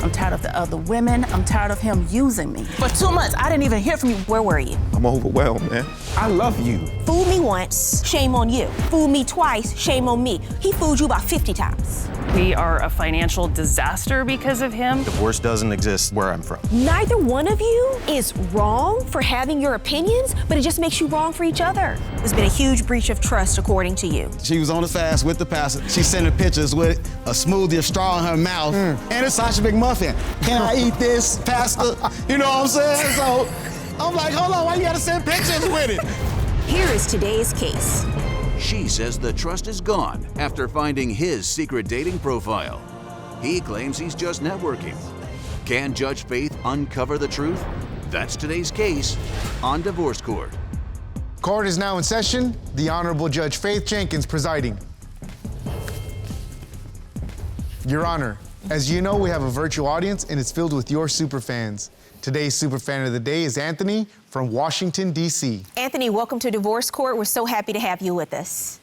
I'm tired of the other women. I'm tired of him using me. For 2 months, I didn't even hear from you. Where were you? I'm overwhelmed, man. I love you. Fooled me once, shame on you. Fooled me twice, shame on me. He fooled you about 50 times. We are a financial disaster because of him. Divorce doesn't exist where I'm from. Neither one of you is wrong for having your opinions, but it just makes you wrong for each other. There's been a huge breach of trust, according to you. She was on the fast with the pastor. She sending pictures with a smoothie, a straw in her mouth, and a sausage McMuffin. Can I eat this, pastor? You know what I'm saying? So I'm like, hold on, why you gotta send pictures with it? Here is today's case. She says the trust is gone after finding his secret dating profile. He claims he's just networking. Can Judge Faith uncover the truth? That's today's case on Divorce Court. Court is now in session. The Honorable Judge Faith Jenkins presiding. Your Honor, as you know, we have a virtual audience and it's filled with your superfans. Today's superfan of the day is Anthony from Washington, D.C. Anthony, welcome to Divorce Court. We're so happy to have you with us.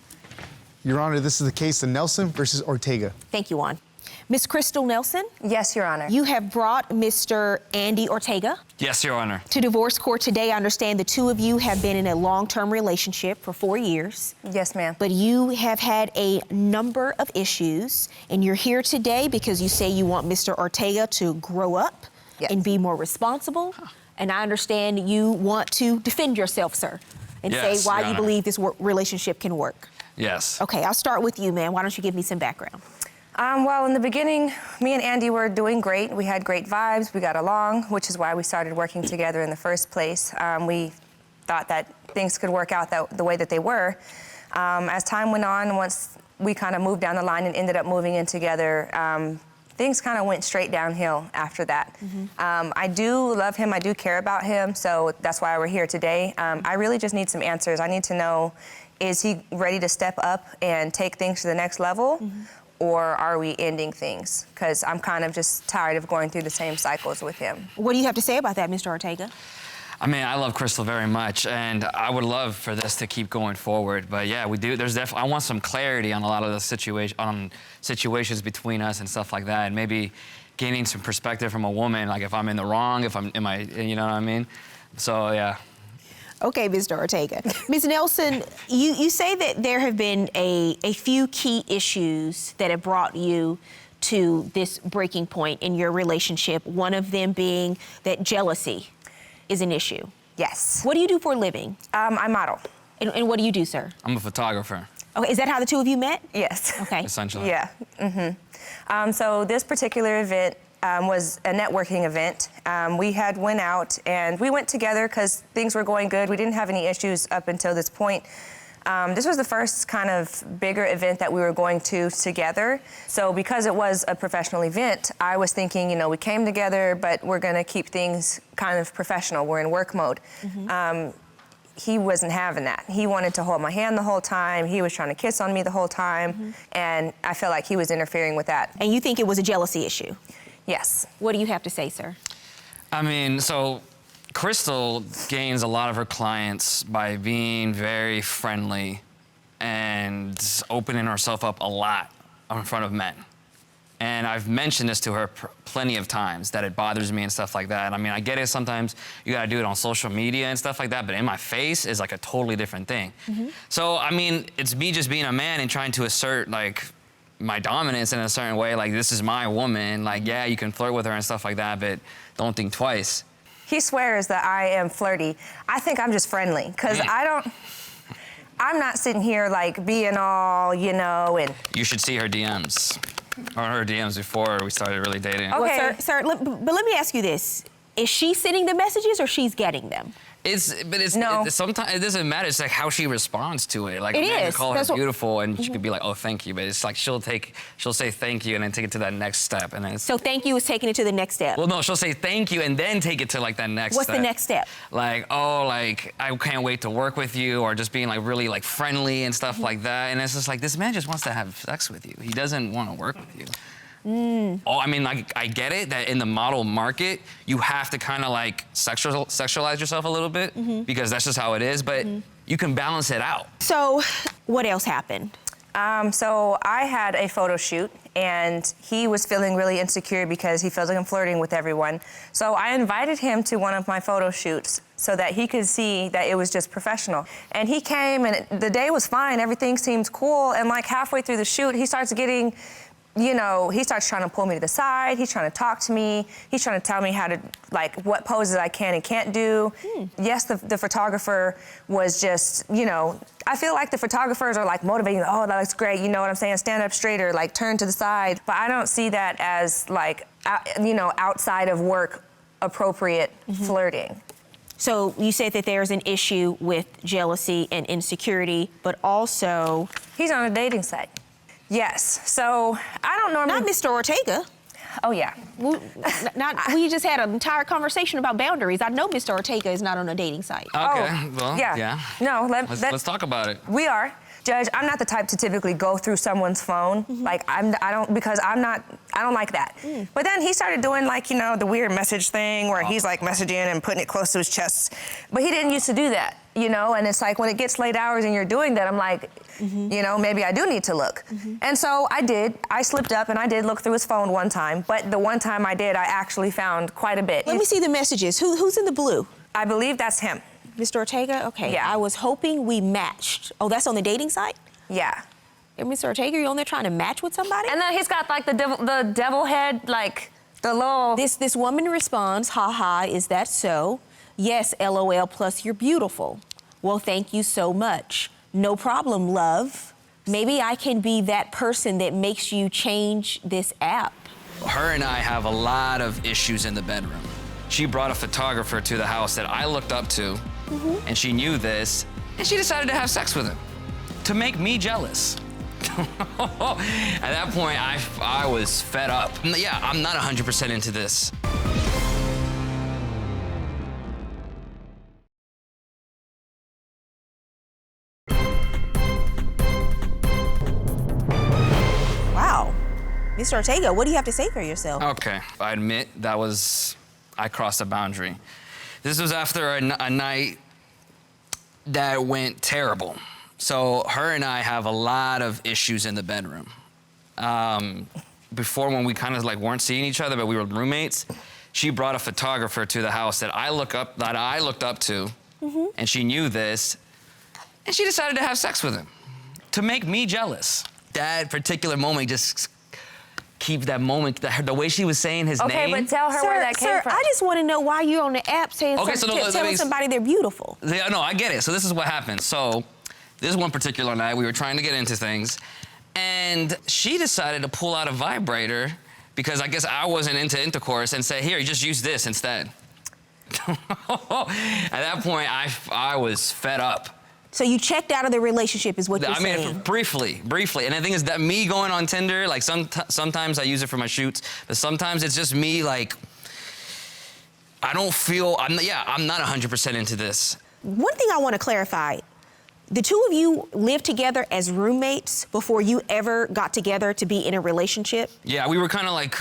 Your Honor, this is the case of Nelson versus Ortega. Thank you, Juan. Miss Crystal Nelson? Yes, Your Honor. You have brought Mr. Andy Ortega Yes, Your Honor. to Divorce Court today. I understand the two of you have been in a long-term relationship for 4 years. Yes, ma'am. But you have had a number of issues, and you're here today because you say you want Mr. Ortega to grow up and be more responsible. And I understand you want to defend yourself, sir, and Yes, say why Your you Honor. believe this relationship can work. Yes. Okay, I'll start with you, man. Why don't you give me some background? Well, in the beginning, me and Andy were doing great. We had great vibes. We got along, which is why we started working together in the first place. We thought that things could work out the way that they were. As time went on, once we kind of moved down the line and ended up moving in together, things kind of went straight downhill after that. I do love him. I do care about him. So that's why we're here today. I really just need some answers. I need to know, is he ready to step up and take things to the next level? Or are we ending things? Because I'm kind of just tired of going through the same cycles with him. What do you have to say about that, Mr. Ortega? I mean, I love Crystal very much, and I would love for this to keep going forward. But yeah, we do. There's definitely. I want some clarity on a lot of the situations between us and stuff like that, and maybe gaining some perspective from a woman, like if I'm in the wrong, you know what I mean? So yeah. Okay, Mr. Ortega. Ms. Nelson, you say that there have been a few key issues that have brought you to this breaking point in your relationship, one of them being that jealousy is an issue. Yes. What do you do for a living? I model. And what do you do, sir? I'm a photographer. Okay, is that how the two of you met? Yes. Okay. Essentially. Yeah. So this particular event was a networking event. We had went out and we went together because things were going good. We didn't have any issues up until this point. This was the first kind of bigger event that we were going to together. So because it was a professional event, I was thinking, you know, we came together, but we're gonna keep things kind of professional. We're in work mode. He wasn't having that. He wanted to hold my hand the whole time. He was trying to kiss on me the whole time. And I felt like he was interfering with that. And you think it was a jealousy issue? Yes. What do you have to say, sir? I mean, so Crystal gains a lot of her clients by being very friendly and opening herself up a lot in front of men. And I've mentioned this to her plenty of times, that it bothers me and stuff like that. I mean, I get it, sometimes you gotta do it on social media and stuff like that, but in my face is like a totally different thing. So, I mean, it's me just being a man and trying to assert like my dominance in a certain way, like this is my woman, like yeah, you can flirt with her and stuff like that, but don't think twice. He swears that I am flirty. I think I'm just friendly, because I'm not sitting here like being all, you know, and... You should see her DMs, or her DMs before we started really dating. Okay. Well, sir, but let me ask you this. Is she sending the messages or she's getting them? Sometimes it doesn't matter. It's like how she responds to it. Like It a man is. could call her That's what- beautiful, and she could be like, "Oh, thank you," but it's like she'll say thank you and then take it to that next step, and then it's, So thank you is taking it to the next step. well, no, she'll say thank you and then take it to like that next. What's step. the next step? Like, oh, like I can't wait to work with you, or just being like really like friendly and stuff like that. And it's just like this man just wants to have sex with you. He doesn't want to work with you. Oh, I mean, like, I get it that in the model market, you have to kind of like sexualize yourself a little bit because that's just how it is, but you can balance it out. So what else happened? So I had a photo shoot, and he was feeling really insecure because he feels like I'm flirting with everyone. So I invited him to one of my photo shoots so that he could see that it was just professional. And he came, and the day was fine. Everything seemed cool. And like halfway through the shoot, he starts getting, you know, he starts trying to pull me to the side. He's trying to talk to me. He's trying to tell me how to, like, what poses I can and can't do. Yes, the photographer was just, you know, I feel like the photographers are like motivating, oh, that looks great, you know what I'm saying? Stand up straighter, like turn to the side. But I don't see that as like, you know, outside of work appropriate flirting. So you said that there's an issue with jealousy and insecurity, but also... He's on a dating site. Yes, so I don't normally... Not Mr. Ortega. Oh, yeah. We just had an entire conversation about boundaries. I know Mr. Ortega is not on a dating site. Okay, well, yeah. No, let's talk about it. We are. Judge, I'm not the type to typically go through someone's phone. Like, I don't like that. But then he started doing, like, you know, the weird message thing where he's like messaging and putting it close to his chest. But he didn't used to do that, you know? And it's like when it gets late hours and you're doing that, I'm like, you know, maybe I do need to look. And so I did. I slipped up and I did look through his phone one time. But the one time I did, I actually found quite a bit. Let me see the messages. Who's in the blue? I believe that's him. Mr. Ortega? Okay. Yeah. I was hoping we matched. Oh, that's on the dating site? Yeah. And Mr. Ortega, you on there trying to match with somebody? And then he's got like the devil head, like the little... This woman responds, haha, is that so? Yes, LOL, plus you're beautiful. Well, thank you so much. No problem, love. Maybe I can be that person that makes you change this app. Her and I have a lot of issues in the bedroom. She brought a photographer to the house that I looked up to, and she knew this, and she decided to have sex with him to make me jealous. At that point, I was fed up. Yeah, I'm not 100% into this. Wow. Mr. Ortega, what do you have to say for yourself? Okay, I admit I crossed a boundary. This was after a night that went terrible. So her and I have a lot of issues in the bedroom. Before, when we kind of like weren't seeing each other, but we were roommates, she brought a photographer to the house that I looked up to, and she knew this, and she decided to have sex with him to make me jealous. That particular moment just keep that moment, the way she was saying his name. Okay, but tell her where that came from. I just want to know why you're on the app saying telling somebody they're beautiful. Yeah, no, I get it. So this is what happened. So this one particular night, we were trying to get into things, and she decided to pull out a vibrator because I guess I wasn't into intercourse and say, here, you just use this instead. At that point, I was fed up. So you checked out of the relationship is what you're saying? I mean, briefly. And the thing is that me going on Tinder, like sometimes I use it for my shoots, but sometimes it's just me like, I don't feel, I'm not 100% into this. One thing I want to clarify, the two of you lived together as roommates before you ever got together to be in a relationship? Yeah, we were kind of like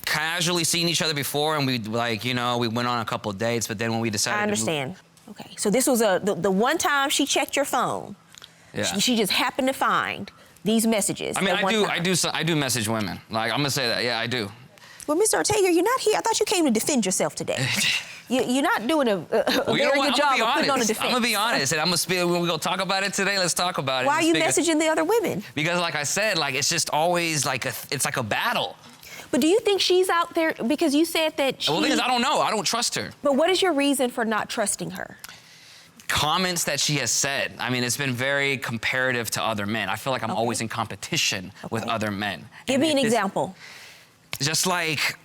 casually seeing each other before, and we like, you know, we went on a couple of dates, but then when we decided I understand. Okay, so this was the one time she checked your phone. Yeah. She just happened to find these messages. I mean, I do message women. Like, I'm gonna say that. Yeah, I do. Well, Mr. Ortega, you're not here. I thought you came to defend yourself today. You're not doing a very good job of putting on a defense. I'm gonna be honest, and I'm gonna speak. When we go talk about it today, let's talk about it. Why are you messaging the other women? Because, like I said, like it's just always like it's like a battle. But do you think she's out there, because you said that she... Well, the thing is, I don't know. I don't trust her. But what is your reason for not trusting her? Comments that she has said. I mean, it's been very comparative to other men. I feel like I'm always in competition with other men. Give me an example. Just like,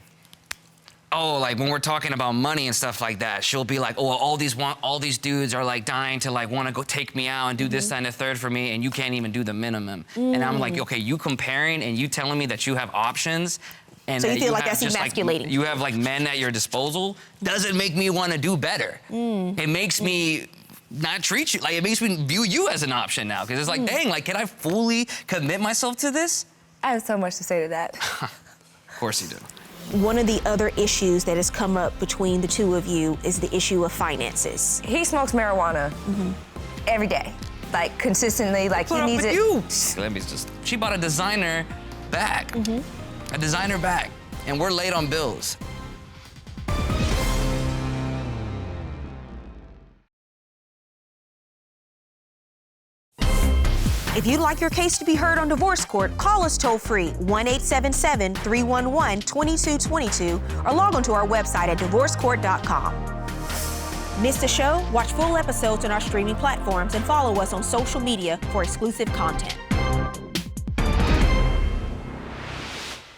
like when we're talking about money and stuff like that, she'll be like, all these dudes are like dying to like want to go take me out and do this, that, and the third for me, and you can't even do the minimum. And I'm like, okay, you comparing and you telling me that you have options. And so you feel like that's emasculating. You have like men at your disposal, doesn't make me want to do better. It makes me not treat you, like it makes me view you as an option now, because it's like, dang, like can I fully commit myself to this? I have so much to say to that. Of course you do. One of the other issues that has come up between the two of you is the issue of finances. He smokes marijuana every day, like consistently, like he needs it. Let me just, she bought a designer bag, a designer bag, and we're late on bills. If you'd like your case to be heard on divorce court, call us toll-free 1-877-311-2222 or log on to our website at divorcecourt.com. Miss the show? Watch full episodes on our streaming platforms and follow us on social media for exclusive content.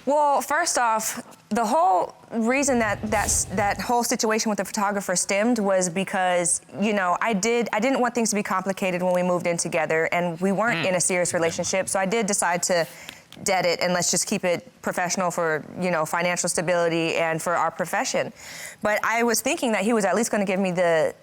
Well, first off, the whole reason that whole situation with the photographer stemmed was because, you know, I didn't want things to be complicated when we moved in together, and we weren't in a serious relationship, so I did decide to dead it and let's just keep it professional for, you know, financial stability and for our profession. But I was thinking that he was at least going to give me the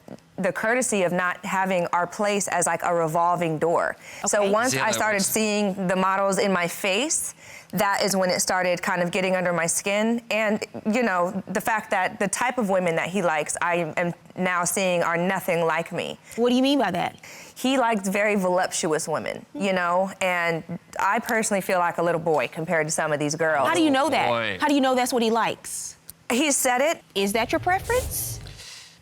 courtesy of not having our place as like a revolving door. Okay. So once I started seeing the models in my face, that is when it started kind of getting under my skin. And, you know, the fact that the type of women that he likes, I am now seeing are nothing like me. What do you mean by that? He likes very voluptuous women, you know, and I personally feel like a little boy compared to some of these girls. How do you know that? How do you know that's what he likes? He said it. Is that your preference?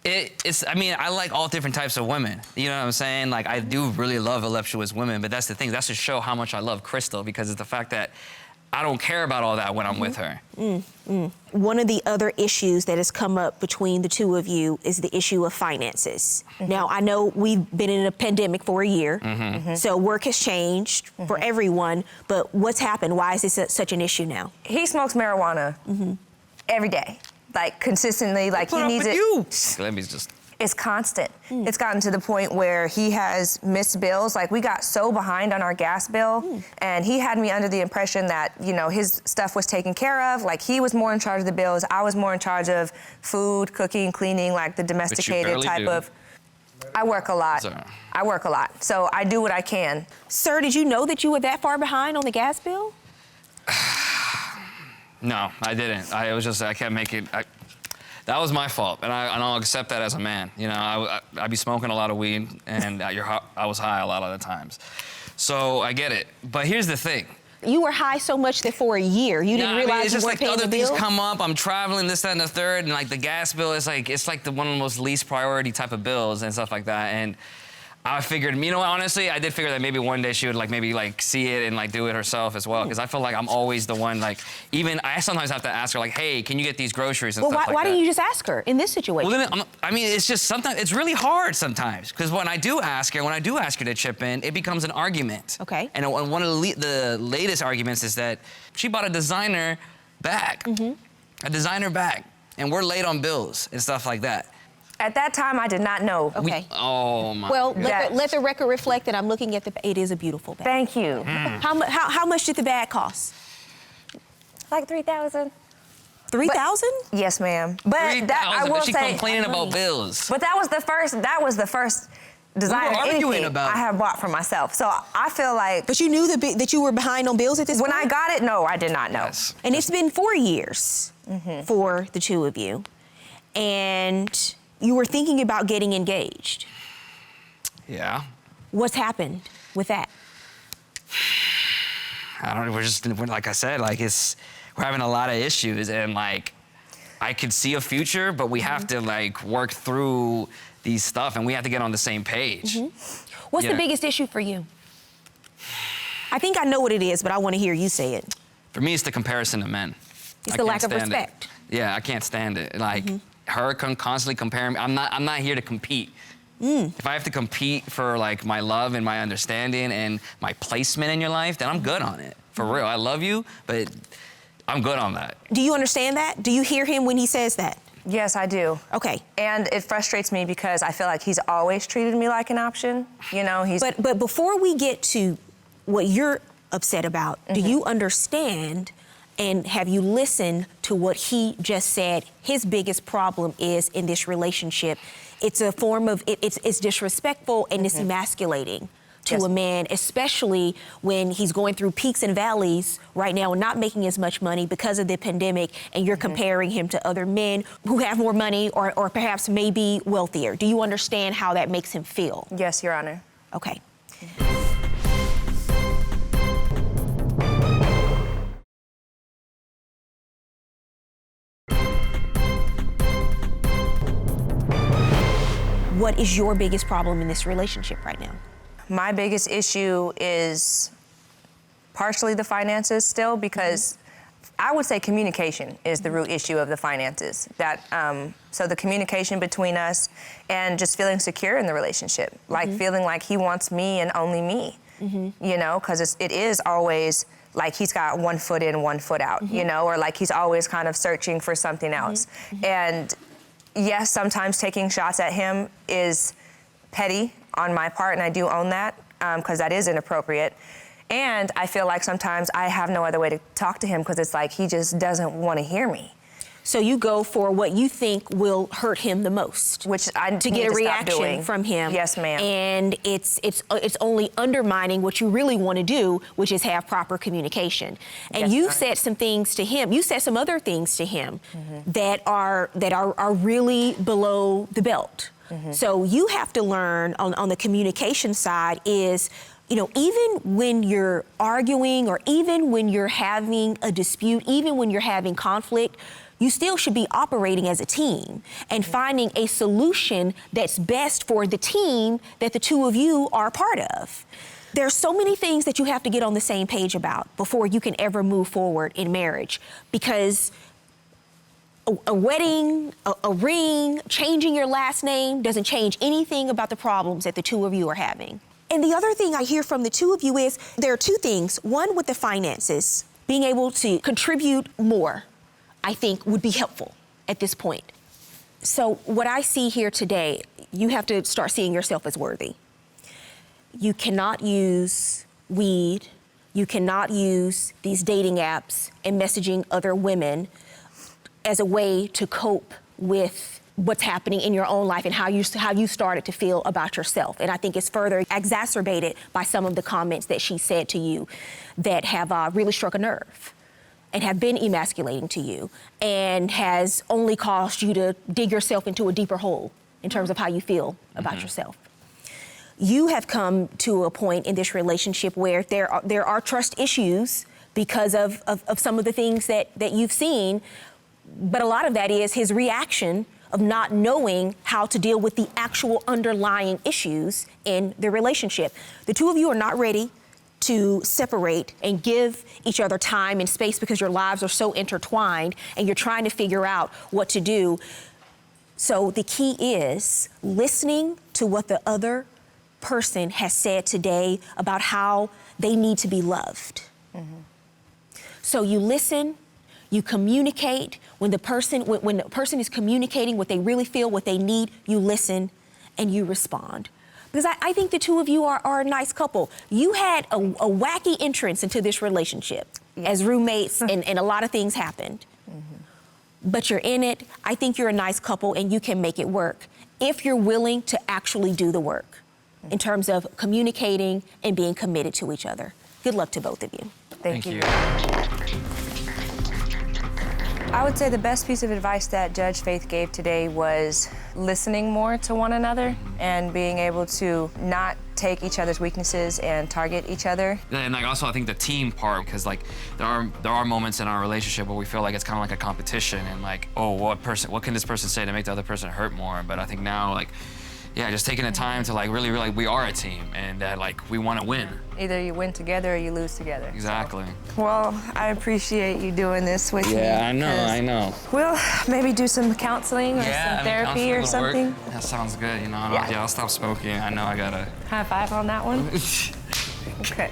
I mean, I like all different types of women. You know what I'm saying? Like, I do really love voluptuous women, but that's the thing. That's to show how much I love Crystal, because it's the fact that I don't care about all that when I'm with her. One of the other issues that has come up between the two of you is the issue of finances. Now, I know we've been in a pandemic for a year, so work has changed for everyone, but what's happened? Why is this such an issue now? He smokes marijuana every day, like consistently, like he needs it. Let me just... It's constant. It's gotten to the point where he has missed bills. Like, we got so behind on our gas bill, and he had me under the impression that, you know, his stuff was taken care of. Like, he was more in charge of the bills. I was more in charge of food, cooking, cleaning, like the domesticated type of. I work a lot. I work a lot. So I do what I can. Sir, did you know that you were that far behind on the gas bill? No, I didn't. I can't make it. That was my fault, and I'll accept that as a man. You know, I'd be smoking a lot of weed, and I was high a lot of the times. So I get it. But here's the thing. You were high so much that for a year, you didn't realize you weren't paying the bill? It's just like other things come up, I'm traveling, this, that, and the third, and like the gas bill is like, it's like one of the most least priority type of bills and stuff like that. And I figured, you know what, honestly, I did figure that maybe one day she would like maybe like see it and like do it herself as well, because I feel like I'm always the one, like, even I sometimes have to ask her like, hey, can you get these groceries and stuff like that. Why didn't you just ask her in this situation? Well, then, I mean, it's just sometimes, it's really hard sometimes, because when I do ask her to chip in, it becomes an argument. Okay. And one of the latest arguments is that she bought a designer bag, a designer bag, and we're late on bills and stuff like that. At that time, I did not know. Okay. Oh, my. Well, let the record reflect that I'm looking at it is a beautiful bag. Thank you. How much did the bag cost? Like $3,000. 3,000? Yes, ma'am. But I will say, she's complaining about bills. But that was the first designer anything I have bought for myself. So I feel like. But you knew that you were behind on bills at this point? When I got it, no, I did not know. Yes. And it's been 4 years for the two of you, and you were thinking about getting engaged. Yeah. What's happened with that? I don't know. We're like I said, like we're having a lot of issues, and like I could see a future, but we have to like work through these stuff, and we have to get on the same page. What's the biggest issue for you? I think I know what it is, but I want to hear you say it. For me, it's the comparison to men. It's the lack of respect. Yeah, I can't stand it. Like her constantly comparing me. I'm not here to compete. If I have to compete for like my love and my understanding and my placement in your life, then I'm good on it. For real, I love you, but I'm good on that. Do you understand that? Do you hear him when he says that? Yes, I do. Okay. And it frustrates me because I feel like he's always treated me like an option. You know, he's. But before we get to what you're upset about, do you understand? And have you listened to what he just said his biggest problem is in this relationship? It's a form of, it's disrespectful and it's emasculating to a man, especially when he's going through peaks and valleys right now and not making as much money because of the pandemic, and you're comparing him to other men who have more money or perhaps maybe wealthier. Do you understand how that makes him feel? Yes, Your Honor. Okay. what is your biggest problem in this relationship right now? My biggest issue is partially the finances still, because I would say communication is the root issue of the finances. So the communication between us and just feeling secure in the relationship, like feeling like he wants me and only me, you know, because it is always like he's got one foot in, one foot out, you know, or like he's always kind of searching for something else. And yes, sometimes taking shots at him is petty on my part, and I do own that, because that is inappropriate. And I feel like sometimes I have no other way to talk to him, because it's like he just doesn't want to hear me. So you go for what you think will hurt him the most, Which I to need get a to stop reaction doing. from him. Yes, ma'am. And it's only undermining what you really want to do, which is have proper communication. And Yes, you've ma'am. said some things to him. You said some other things to him that are really below the belt. So you have to learn on the communication side is, you know, even when you're arguing or even when you're having a dispute, even when you're having conflict, you still should be operating as a team and finding a solution that's best for the team that the two of you are a part of. There's so many things that you have to get on the same page about before you can ever move forward in marriage, because a wedding, a ring, changing your last name doesn't change anything about the problems that the two of you are having. And the other thing I hear from the two of you is there are two things. One, with the finances, being able to contribute more, I think would be helpful at this point. So what I see here today, you have to start seeing yourself as worthy. You cannot use weed, you cannot use these dating apps and messaging other women as a way to cope with what's happening in your own life and how you started to feel about yourself. And I think it's further exacerbated by some of the comments that she said to you that have really struck a nerve and have been emasculating to you and has only caused you to dig yourself into a deeper hole in terms of how you feel about yourself. You have come to a point in this relationship where there are trust issues because of some of the things that you've seen, but a lot of that is his reaction of not knowing how to deal with the actual underlying issues in the relationship. The two of you are not ready to separate and give each other time and space because your lives are so intertwined and you're trying to figure out what to do. So the key is listening to what the other person has said today about how they need to be loved. So you listen, you communicate. When the person is communicating what they really feel, what they need, you listen and you respond. Because I think the two of you are a nice couple. You had a wacky entrance into this relationship as roommates and a lot of things happened. But you're in it. I think you're a nice couple and you can make it work if you're willing to actually do the work in terms of communicating and being committed to each other. Good luck to both of you. Thank you. I would say the best piece of advice that Judge Faith gave today was listening more to one another and being able to not take each other's weaknesses and target each other. And like also I think the team part, because like there are moments in our relationship where we feel like it's kind of like a competition and like, oh, what can this person say to make the other person hurt more? But I think now like, yeah, just taking the time to like really we are a team and that like we want to win. Either you win together or you lose together. Exactly. Well, I appreciate you doing this with me. Yeah, I know. We'll maybe do some counseling or some therapy or something. That sounds good, you know. Yeah. I'll stop smoking. I know I gotta. High five on that one. Okay.